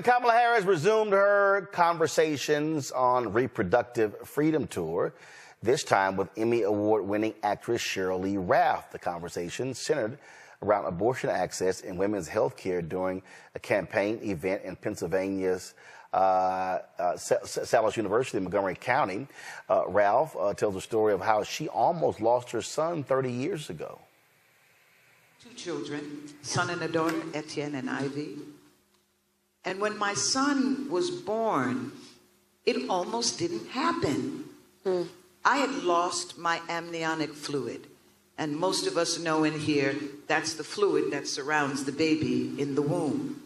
Kamala Harris resumed her conversations on Reproductive Freedom tour, this time with Emmy Award-winning actress Sheryl Lee Ralph. The conversation centered around abortion access and women's health care during a campaign event in Pennsylvania's Salus University in Montgomery County. Ralph tells the story of how she almost lost her son 30 years ago. 2 children, son and a daughter, Etienne and Ivy. And when my son was born, it almost didn't happen. I had lost my amniotic fluid. And most of us know in here, that's the fluid that surrounds the baby in the womb.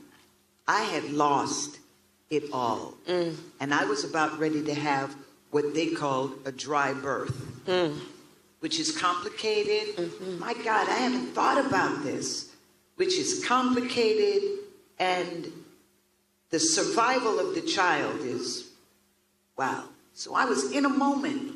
I had lost it all. And I was about ready to have what they called a dry birth, which is complicated. My God, I haven't thought about this, which is complicated, and the survival of the child is, wow. So I was in a moment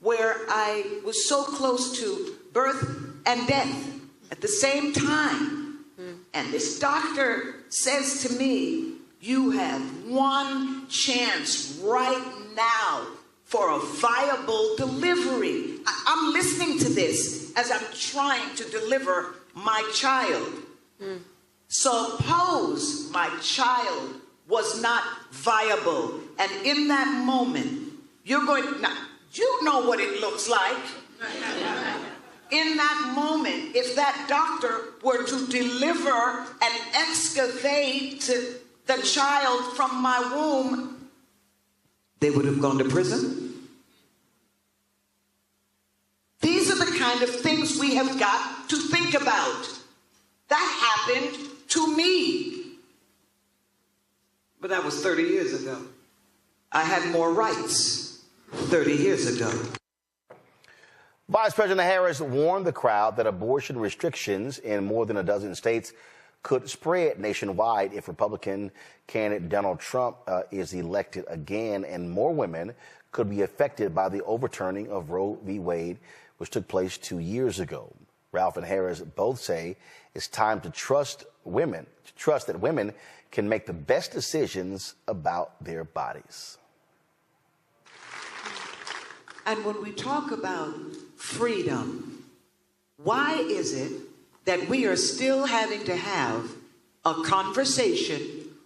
where I was so close to birth and death at the same time. And this doctor says to me, you have one chance right now for a viable delivery. I'm listening to this as I'm trying to deliver my child. Suppose my child was not viable, and in that moment, you're going, now, you know what it looks like. In that moment, if that doctor were to deliver and excavate the child from my womb, they would have gone to prison. These are the kind of things we have got to think about. That happened to me. But that was 30 years ago. I had more rights 30 years ago. Vice President Harris warned the crowd that abortion restrictions in more than a dozen states could spread nationwide if Republican candidate Donald Trump is elected again, and more women could be affected by the overturning of Roe v. Wade, which took place 2 years ago. Ralph and Harris both say it's time to trust that women can make the best decisions about their bodies. And when we talk about freedom, why is it that we are still having to have a conversation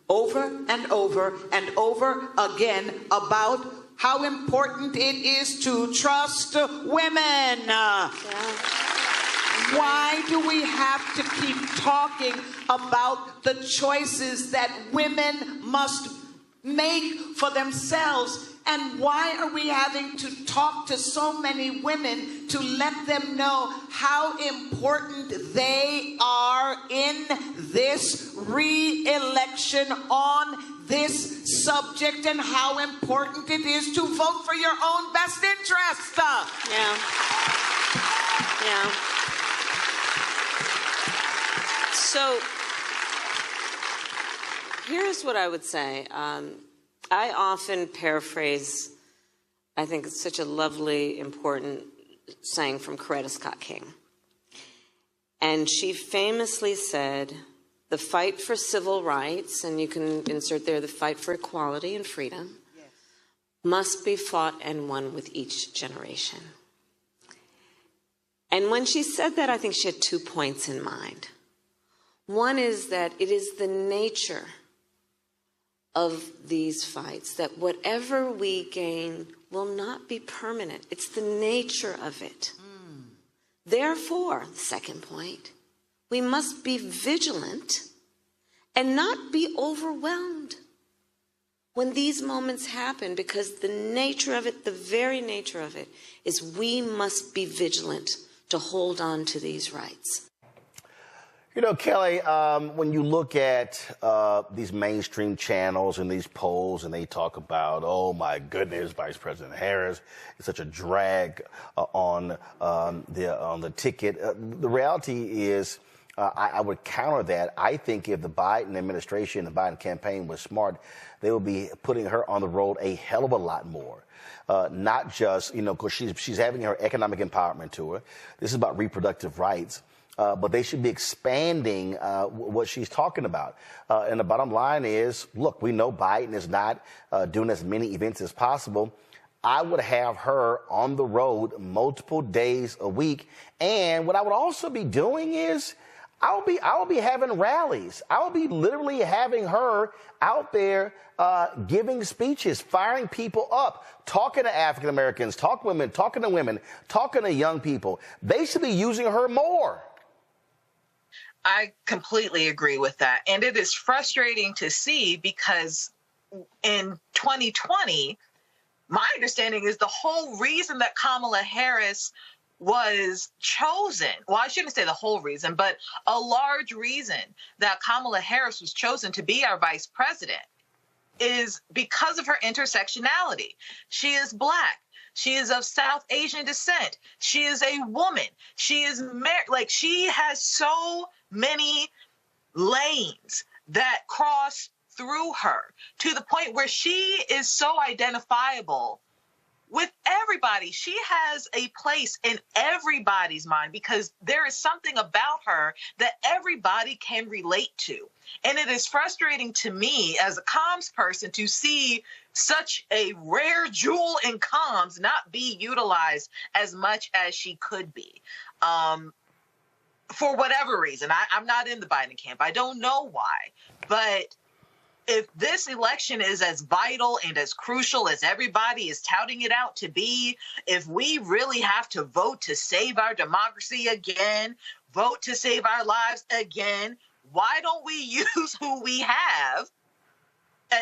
over and over and over again about how important it is to trust women? Why do we have to keep talking about the choices that women must make for themselves? And why are we having to talk to so many women to let them know how important they are in this re-election on this subject, and how important it is to vote for your own best interest? So here's what I would say. I often paraphrase, I think it's such a lovely, important saying from Coretta Scott King. And she famously said, the fight for civil rights, and you can insert there the fight for equality and freedom, must be fought and won with each generation. And when she said that, I think she had 2 points in mind. One is that it is the nature of these fights that whatever we gain will not be permanent. It's the nature of it. Therefore, the second point, we must be vigilant and not be overwhelmed when these moments happen, because the nature of it, the very nature of it, is we must be vigilant to hold on to these rights. You know, Kelly, when you look at these mainstream channels and these polls, and they talk about, oh my goodness, Vice President Harris is such a drag on the ticket. The reality is, I would counter that. I think if the Biden administration, the Biden campaign was smart, they would be putting her on the road a hell of a lot more. Not just, because she's having her economic empowerment tour. This is about reproductive rights. but they should be expanding what she's talking about. And the bottom line is, look, we know Biden is not doing as many events as possible. I would have her on the road multiple days a week. And what I would also be doing is I'll be having rallies. I'll be literally having her out there giving speeches, firing people up, talking to African Americans, talking to women, talking to young people. They should be using her more. I completely agree with that. And it is frustrating to see because in 2020, my understanding is the whole reason that Kamala Harris was chosen, well, I shouldn't say the whole reason, but a large reason that Kamala Harris was chosen to be our vice president is because of her intersectionality. She is Black. She is of South Asian descent. She is a woman. She is married. Like, she has so many lanes that cross through her to the point where she is so identifiable with everybody. She has a place in everybody's mind because there is something about her that everybody can relate to. And it is frustrating to me as a comms person to see such a rare jewel in comms not be utilized as much as she could be. For whatever reason, I'm not in the Biden camp. I don't know why, but if this election is as vital and as crucial as everybody is touting it out to be, if we really have to vote to save our democracy again, vote to save our lives again, why don't we use who we have,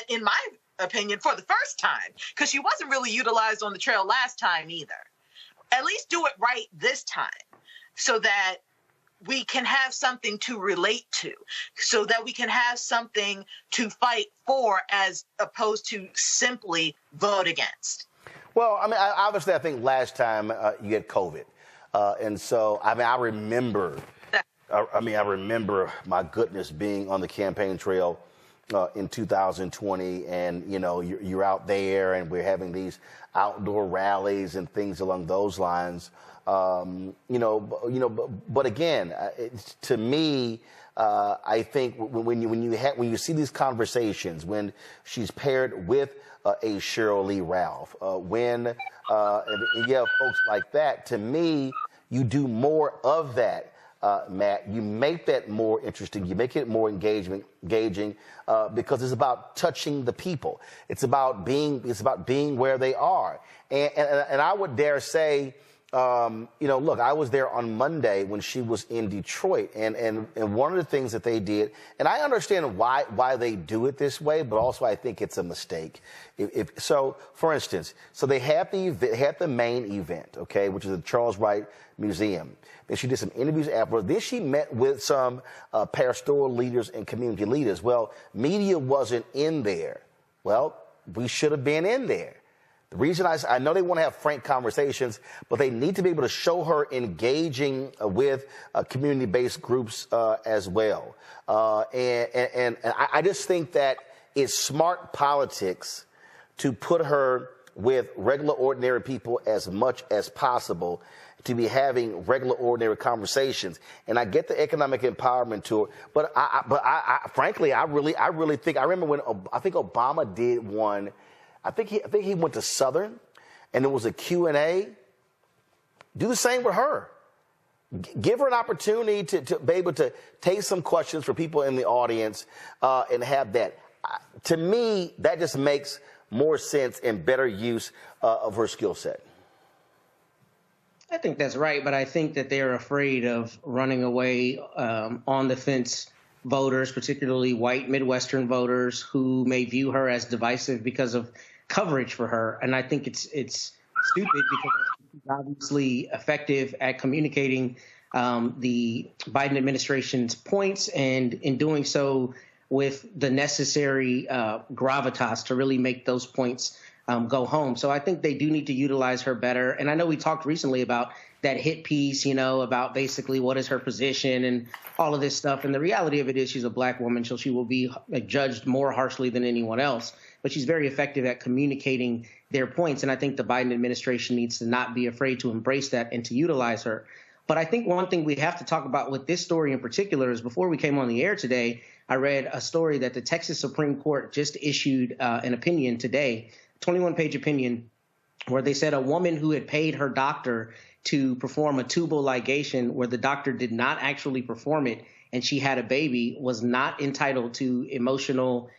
in my opinion, for the first time? Because she wasn't really utilized on the trail last time either. At least do it right this time so that we can have something to relate to, so that we can have something to fight for as opposed to simply vote against. Well, I mean, obviously, I think last time you had COVID. And so, I mean, I remember, my goodness, being on the campaign trail in 2020, and, you know, you're out there and we're having these outdoor rallies and things along those lines. But again, to me, I think when you see these conversations, when she's paired with a Sheryl Lee Ralph, when you have folks like that, to me, you do more of that. Matt, you make that more interesting. You make it more engaging, because it's about touching the people. It's about being where they are. And I would dare say, look, I was there on Monday when she was in Detroit, and one of the things that they did, and I understand why they do it this way, but also I think it's a mistake. So, for instance, they had the main event, okay, which is the Charles Wright Museum. Then she did some interviews afterwards. Then she met with some pastoral leaders and community leaders. Well, media wasn't in there. Well, we should have been in there. The reason I know they want to have frank conversations, but they need to be able to show her engaging with community-based groups as well. And I just think that it's smart politics to put her with regular, ordinary people as much as possible, to be having regular, ordinary conversations. And I get the economic empowerment to it, but frankly, I really think, I remember when I think Obama did one. I think he went to Southern, and there was a Q&A. Do the same with her. Give her an opportunity to be able to take some questions for people in the audience and have that. To me, that just makes more sense and better use of her skill set. I think that's right, but I think that they're afraid of running away on the fence voters, particularly white Midwestern voters, who may view her as divisive because of coverage for her. And I think it's stupid, because she's obviously effective at communicating the Biden administration's points, and in doing so with the necessary gravitas to really make those points go home. So I think they do need to utilize her better. And I know we talked recently about that hit piece, about basically what is her position and all of this stuff. And the reality of it is she's a Black woman, so she will be judged more harshly than anyone else. But she's very effective at communicating their points. And I think the Biden administration needs to not be afraid to embrace that and to utilize her. But I think one thing we have to talk about with this story in particular is before we came on the air today, I read a story that the Texas Supreme Court just issued an opinion today, 21-page opinion, where they said a woman who had paid her doctor to perform a tubal ligation where the doctor did not actually perform it and she had a baby was not entitled to emotional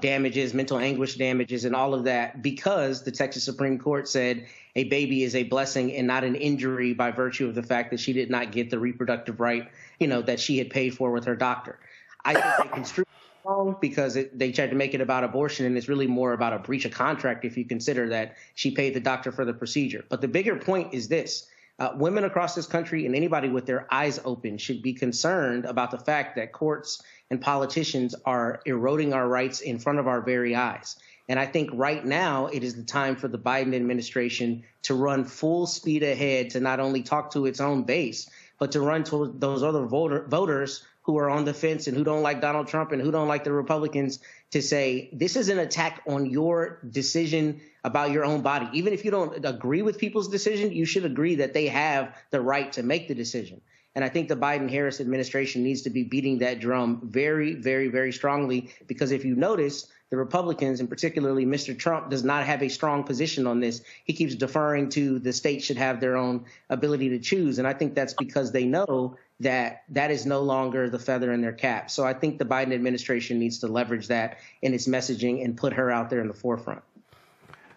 damages, mental anguish damages, and all of that because the Texas Supreme Court said a baby is a blessing and not an injury by virtue of the fact that she did not get the reproductive right, that she had paid for with her doctor. I think they construed it wrong because they tried to make it about abortion, and it's really more about a breach of contract if you consider that she paid the doctor for the procedure. But the bigger point is this. Women across this country and anybody with their eyes open should be concerned about the fact that courts and politicians are eroding our rights in front of our very eyes. And I think right now it is the time for the Biden administration to run full speed ahead to not only talk to its own base, but to run to those other voters who are on the fence and who don't like Donald Trump and who don't like the Republicans to say this is an attack on your decision about your own body. Even if you don't agree with people's decision, you should agree that they have the right to make the decision. And I think the Biden-Harris administration needs to be beating that drum very, very, very strongly, because if you notice, the Republicans, and particularly Mr. Trump, does not have a strong position on this. He keeps deferring to the states should have their own ability to choose. And I think that's because they know that that is no longer the feather in their cap. So I think the Biden administration needs to leverage that in its messaging and put her out there in the forefront.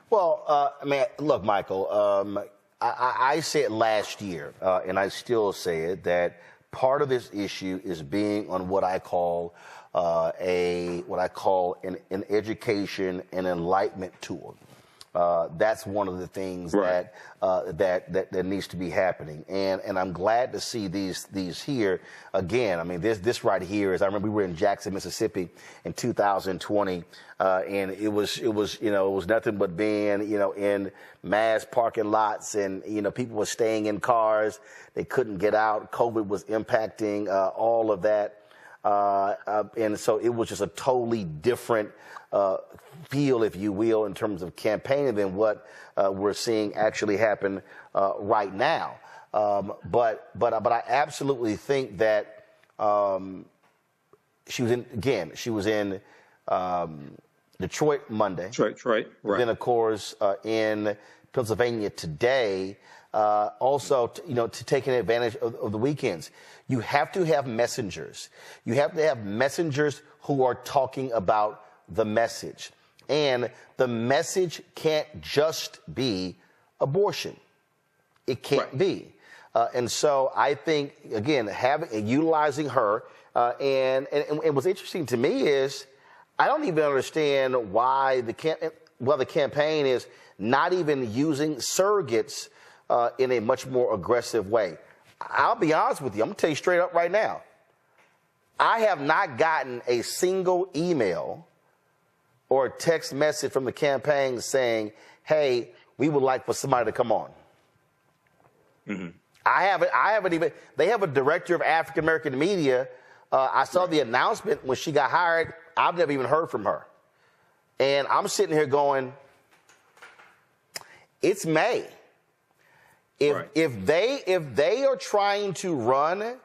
Well, look, Michael, I said last year, and I still say it, that part of this issue is being on what I call an education and enlightenment tour. That's one of the things right. that needs to be happening, and I'm glad to see these here again. I mean, this right here is. I remember we were in Jackson, Mississippi, in 2020, and it was nothing but being in mass parking lots, and people were staying in cars. They couldn't get out. COVID was impacting all of that. And so it was just a totally different feel, if you will, in terms of campaigning than what we're seeing actually happen right now. But I absolutely think that she was in Detroit Monday. Detroit, right. Then, of course, in Pennsylvania today. Also, to taking advantage of the weekends. You have to have messengers. You have to have messengers who are talking about the message. And the message can't just be abortion. It can't be. And so I think, again, utilizing her, and what's interesting to me is I don't even understand why the campaign is not even using surrogates in a much more aggressive way. I'll be honest with you. I'm going to tell you straight up right now. I have not gotten a single email or a text message from the campaign saying, hey, we would like for somebody to come on. Mm-hmm. I haven't even, they have a director of African-American media. I saw the announcement when she got hired. I've never even heard from her. And I'm sitting here going, it's May. If they are trying to run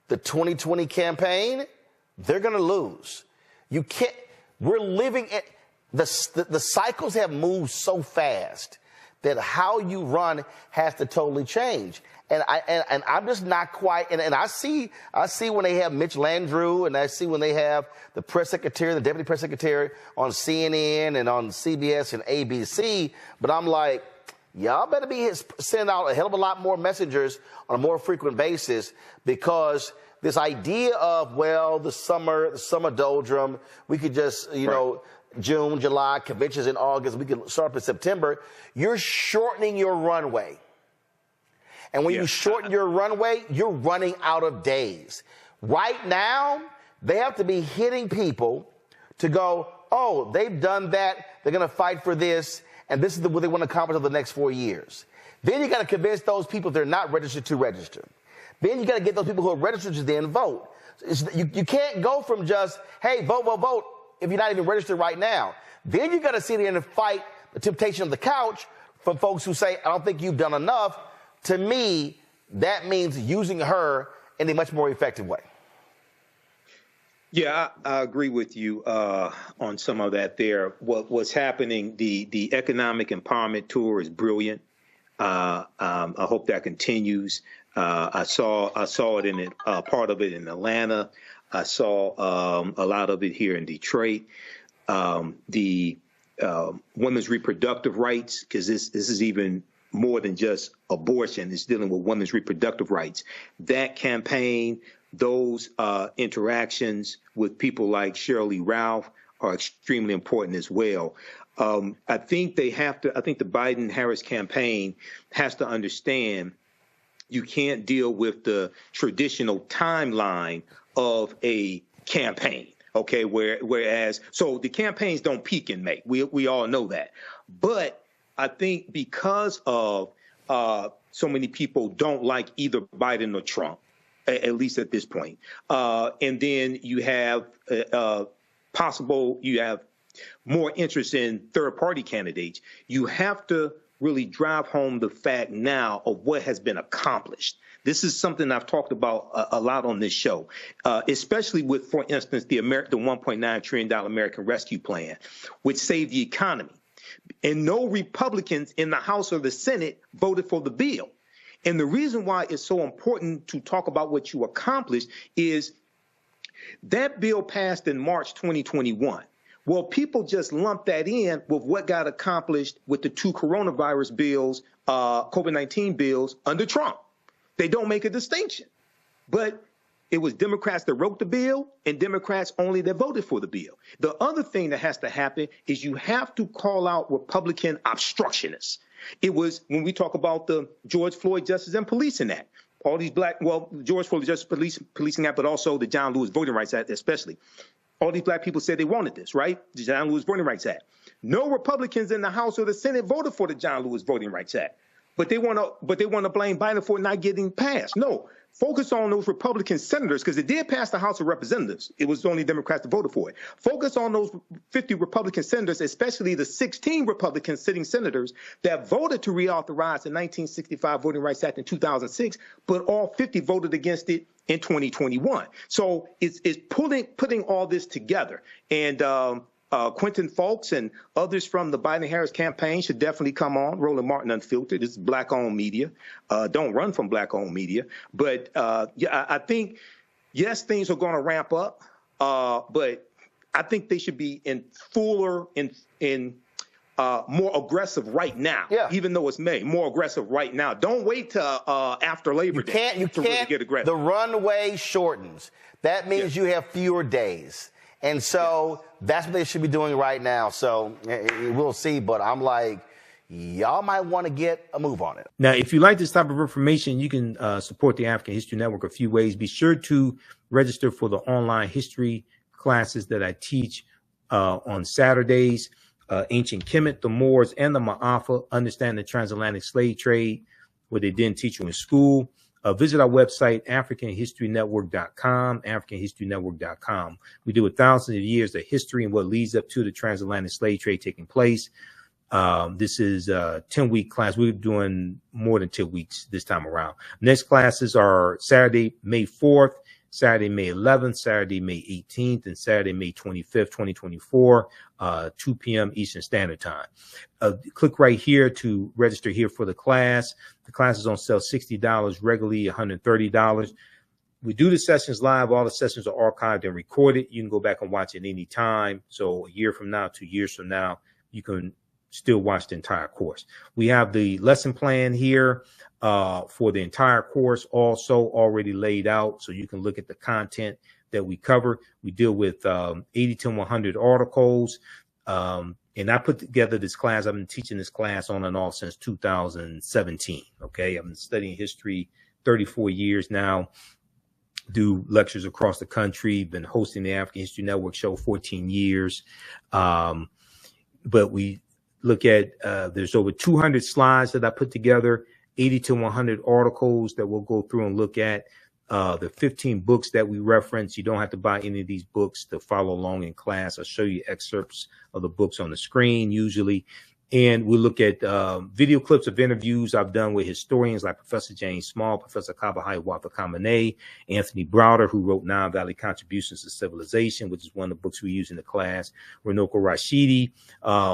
the 2020 campaign, they're going to lose. You can't. We're living in the cycles have moved so fast that how you run has to totally change. And I'm just not quite. And I see when they have Mitch Landrieu, and I see when they have the press secretary, the deputy press secretary on CNN and on CBS and ABC. But I'm like, y'all better be sending out a hell of a lot more messengers on a more frequent basis, because this idea of, well, the summer doldrum, we could just, June, July, conventions in August, we could start up in September. You're shortening your runway. And when you shorten your runway, you're running out of days. Right now, they have to be hitting people to go, oh, they've done that, they're going to fight for this, and this is what they want to accomplish over the next 4 years. Then you got to convince those people they're not registered to register. Then you got to get those people who are registered to then vote. You can't go from just, hey, vote, vote, vote, if you're not even registered right now. Then you got to sit there and fight the temptation of the couch from folks who say, I don't think you've done enough. To me, that means using her in a much more effective way. Yeah, I agree with you on some of that there. What's happening, the economic empowerment tour is brilliant. I hope that continues. I saw it in part of it in Atlanta. I saw a lot of it here in Detroit. The women's reproductive rights, because this is even more than just abortion. It's dealing with women's reproductive rights. That campaign, those interactions with people like Sheryl Lee Ralph are extremely important as well. I think the Biden-Harris campaign has to understand you can't deal with the traditional timeline of a campaign. Okay, whereas the campaigns don't peak in May. We all know that. But I think because of so many people don't like either Biden or Trump, at least at this point, and then you have more interest in third-party candidates, you have to really drive home the fact now of what has been accomplished. This is something I've talked about a lot on this show, especially with, for instance, the $1.9 trillion American Rescue Plan, which saved the economy. And no Republicans in the House or the Senate voted for the bill. And the reason why it's so important to talk about what you accomplished is that bill passed in March 2021. Well, people just lump that in with what got accomplished with the two coronavirus bills, COVID-19 bills under Trump. They don't make a distinction. But it was Democrats that wrote the bill and Democrats only that voted for the bill. The other thing that has to happen is you have to call out Republican obstructionists. It was when we talk about the George Floyd Justice and Policing Act, all these George Floyd Justice Policing Act, but also the John Lewis Voting Rights Act especially. All these black people said they wanted this, right? The John Lewis Voting Rights Act. No Republicans in the House or the Senate voted for the John Lewis Voting Rights Act. But they want to blame Biden for it not getting passed. No, focus on those Republican senators, because it did pass the House of Representatives. It was only Democrats that voted for it. Focus on those 50 Republican senators, especially the 16 Republican sitting senators that voted to reauthorize the 1965 Voting Rights Act in 2006, but all 50 voted against it in 2021. So it's putting all this together. And Quentin Fulks and others from the Biden-Harris campaign should definitely come on. Roland Martin Unfiltered. This is black-owned media. Don't run from black-owned media. But I think, yes, things are going to ramp up. But I think they should be in fuller, more aggressive right now. Yeah. Even though it's May, more aggressive right now. Don't wait till after Labor Day to really get aggressive. The runway shortens. That means you have fewer days. And so that's what they should be doing right now. So we'll see. But I'm like, y'all might want to get a move on it. Now, if you like this type of information, you can support the African History Network a few ways. Be sure to register for the online history classes that I teach on Saturdays. Ancient Kemet, the Moors, and the Ma'afa, Understand the Transatlantic Slave Trade, what they didn't teach you in school. Visit our website, AfricanHistoryNetwork.com, AfricanHistoryNetwork.com. We deal with thousands of years of history and what leads up to the transatlantic slave trade taking place. This is a 10-week class. We're doing more than 2 weeks this time around. Next classes are Saturday, May 4th, Saturday, May 11th, Saturday, May 18th, and Saturday, May 25th, 2024, 2 p.m. Eastern Standard Time. Click right here to register here for the class. The class is on sale $60, regularly $130. We do the sessions live. All the sessions are archived and recorded. You can go back and watch it any time. So a year from now, 2 years from now, you can still watch the entire course. We have the lesson plan here for the entire course also already laid out, so you can look at the content that we cover. We deal with 80 to 100 articles. And I put together this class. I've been teaching this class on and off since 2017. Okay. I've been studying history 34 years now, do lectures across the country, been hosting the African History Network show 14 years. But we look at, there's over 200 slides that I put together, 80 to 100 articles that we'll go through and look at. The 15 books that we reference. You don't have to buy any of these books to follow along in class. I'll show you excerpts of the books on the screen usually. And we look at video clips of interviews I've done with historians like Professor James Small, Professor Kabahai Wapakamane, Anthony Browder, who wrote Nine Valley Contributions to Civilization, which is one of the books we use in the class, Runoko Rashidi,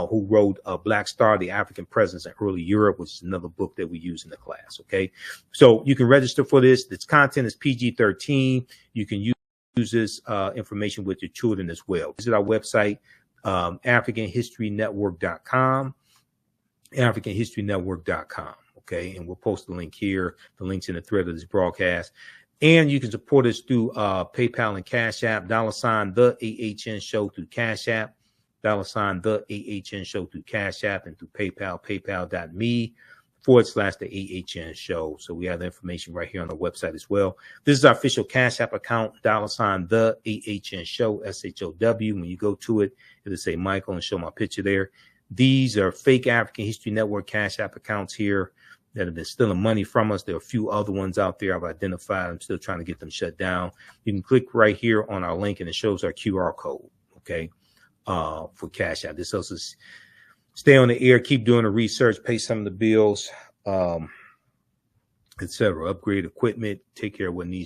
who wrote Black Star, The African Presence in Early Europe, which is another book that we use in the class, okay? So you can register for this. This content is PG-13. You can use this information with your children as well. Visit our website, AfricanHistoryNetwork.com. AfricanHistoryNetwork.com. Okay. And we'll post the link here. The link's in the thread of this broadcast. And you can support us through PayPal and Cash App, $the AHN Show through Cash App, $the AHN Show through Cash App, and through PayPal, paypal.me/the AHN Show. So we have the information right here on the website as well. This is our official Cash App account, $the AHN Show, SHOW. When you go to it, it'll say Michael and show my picture there. These are fake African History Network Cash App accounts here that have been stealing money from us. There are a few other ones out there I've identified. I'm still trying to get them shut down. You can click right here on our link and it shows our QR code, okay, for Cash App. This helps us stay on the air, keep doing the research, pay some of the bills, etc. Upgrade equipment, take care of what needs